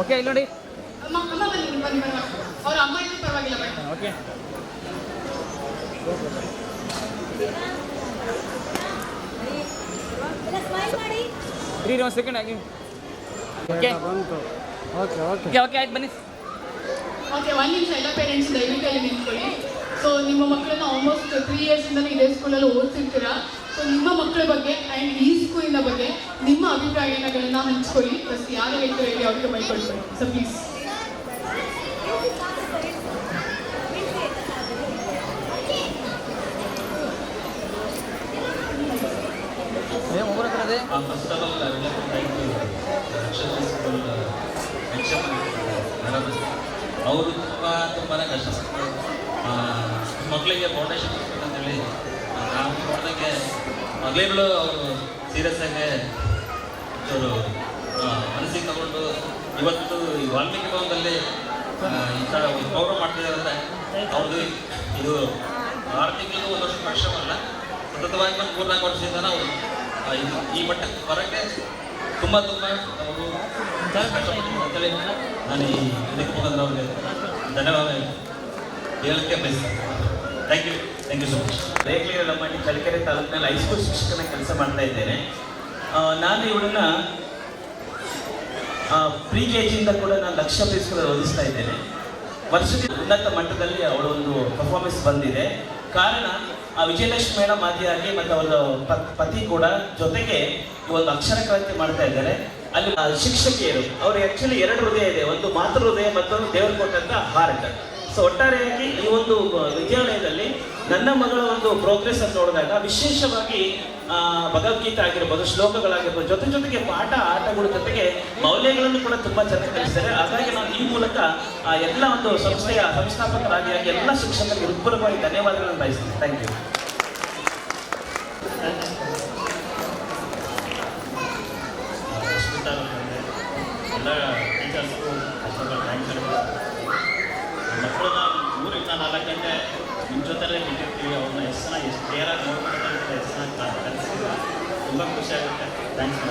Okay ಇಲ್ಲಿ ನೋಡಿ ಅವ್ರ ಅಮ್ಮ ಇದ್ರು ಪರವಾಗಿಲ್ಲ ಓಕೆ ರೀ ಒಂದು ಸೆಕೆಂಡ್ ಆಗಿ ಓಕೆ ಓಕೆ ಓಕೆ ಓಕೆ ಆಯ್ತು ಬನ್ನಿ ಓಕೆ ಒಂದು ನಿಮಿಷ ಎಲ್ಲ ಪೇರೆಂಟ್ಸ್ ದಯವಿಟ್ಟು ಅಲ್ಲಿ ನಿಂತ್ಕೊಳ್ಳಿ. ಸೊ ನಿಮ್ಮ ಮಕ್ಕಳನ್ನ ಆಲ್ಮೋಸ್ಟ್ 3 ಇಯರ್ಸಿಂದಲೂ ಇದೇ ಸ್ಕೂಲಲ್ಲಿ ಓದ್ತಿರ್ತೀರಾ. ಸೊ ನಿಮ್ಮ ಮಕ್ಕಳ ಬಗ್ಗೆ ಆ್ಯಂಡ್ ಈ ಸ್ಕೂಲಿನ ಬಗ್ಗೆ ನಿಮ್ಮ ಅಭಿಪ್ರಾಯಗಳನ್ನ ಹಂಚ್ಕೊಳ್ಳಿ. ಫಸ್ಟ್ ಯಾರು ಹೇಳ್ತಾರೆ ಹೇಳಿ ಅವ್ರಿಗೆ ಬೈಕೊಳ್ತಾರೆ. So please. First of all ಅವರು ತುಂಬಾ ಕಷ್ಟಪಟ್ಟು ಮಕ್ಕಳಿಗೆ ಫೌಂಡೇಶನ್ ಅಂತೇಳಿ ನಾವು ನೋಡಿದಂಗೆ ಮಗಳಿಗಳು ಅವರು ಸೀರಿಯಸ್ ಆಗಿ ಅವರು ಮನಸ್ಸಿಗೆ ತಗೊಂಡು ಇವತ್ತು ಈ ವಾಲ್ಮೀಕಿ ಭವನದಲ್ಲಿ ಈ ಥರ ಪ್ರೋಗ್ರಾಮ್ ಮಾಡ್ತಿದ್ದಾರೆ ಅಂದರೆ ಅವ್ರದ್ದು ಇದು 6 ತಿಂಗಳು 1 ವರ್ಷ ಪರಿಶ್ರಮ ಅಲ್ಲ, ಸತತವಾಗಿ ಒಂದು 3-4 ವರ್ಷದಿಂದ ನಾವು ಇದು ಈ ಮಟ್ಟಕ್ಕೆ ಬರೋಕ್ಕೆ ತುಂಬ ಅವರು ಕಷ್ಟಪಟ್ಟು ಅಂತೇಳಿ ನಾನು ಈ ಇದಕ್ಕೆ ಮುಖಾಂತರ ಅವ್ರಿಗೆ ಧನ್ಯವಾದ ಹೇಳಕ್ಕೆ ಬಯಸ್ತೀನಿ. Thank you so much. Rekhali Ramani Challakere ತಾಲೂಕಿನಲ್ಲಿ ಹೈಸ್ಕೂಲ್ ಶಿಕ್ಷಕನ ಕೆಲಸ ಮಾಡ್ತಾ ಇದ್ದೇನೆ. ನಾನು ಇವಳನ್ನ ಪ್ರಿ KG ಕೂಡ ನಾನು 1,00,000 ಫೀಸ್ಗಳು ಓದಿಸ್ತಾ ಇದ್ದೇನೆ. ವರ್ಷದ ಉನ್ನತ ಮಟ್ಟದಲ್ಲಿ ಅವಳ ಒಂದು ಪರ್ಫಾರ್ಮೆನ್ಸ್ ಬಂದಿದೆ. ಕಾರಣ ಆ ವಿಜಯಲಕ್ಷ್ಮಿ ಮೇಡಮ್ ಆದಿಯಾಗಿ ಮತ್ತು ಅವರ ಪತಿ ಕೂಡ ಜೊತೆಗೆ ಈ ಒಂದು ಅಕ್ಷರ ಕ್ರಾಂತಿ ಮಾಡ್ತಾ ಇದ್ದಾರೆ. ಅಲ್ಲಿ ಶಿಕ್ಷಕಿಯರು ಅವರು ಆ್ಯಕ್ಚುಲಿ 2 ಹೃದಯ ಇದೆ, ಒಂದು ಮಾತೃ ಹೃದಯ ಮತ್ತು ದೇವರು ಕೊಟ್ಟಂತ ಹಾರ್ಟ್. ಸೊ ಒಟ್ಟಾರೆಯಾಗಿ ಈ ಒಂದು ವಿದ್ಯಾಲಯದಲ್ಲಿ ನನ್ನ ಮಗಳ ಒಂದು ಪ್ರೋಗ್ರೆಸ್ ಅನ್ನು ನೋಡಿದಾಗ ವಿಶೇಷವಾಗಿ ಭಗವದ್ಗೀತೆ ಆಗಿರ್ಬೋದು, ಶ್ಲೋಕಗಳಾಗಿರ್ಬೋದು, ಜೊತೆಗೆ ಆಟಗಳ ಜೊತೆಗೆ ಮೌಲ್ಯಗಳನ್ನು ಕೂಡ ತುಂಬಾ ಚೆನ್ನಾಗಿ ಕಲಿಸ್ತಾರೆ. ಹಾಗಾಗಿ ನಾನು ಈ ಮೂಲಕ ಎಲ್ಲ ಒಂದು ಸಂಸ್ಥೆಯ ಸಂಸ್ಥಾಪಕರಾಗಿ ಎಲ್ಲ ಶಿಕ್ಷಕರಿಗೆ ಹೃತ್ಪೂರ್ವಕವಾಗಿ ಧನ್ಯವಾದಗಳನ್ನು ಬಯಸ್ತೀನಿ. Thank you. ಎಲ್ಲ ಟೀಚರ್ಸ್ಗೂ ಥ್ಯಾಂಕ್ಸ್ ಹೇಳ್ಬೋದು. ಮಕ್ಕಳನ್ನ 3ರಿಂದ 4 ಗಂಟೆ ನಿಮ್ಮ ಜೊತೆಲೇ ಬಿಟ್ಟಿರ್ತೀವಿ. ಅವ್ರನ್ನ ಎಷ್ಟು ಕ್ಲಿಯರಾಗಿ ನೋಡ್ಕೊಳ್ತಾ ಎಷ್ಟು ಚೆನ್ನಾಗಿ ಕಲಿಸ್ತೀವಿ. ತುಂಬ ಖುಷಿ ಆಗುತ್ತೆ. ಥ್ಯಾಂಕ್ಸ್.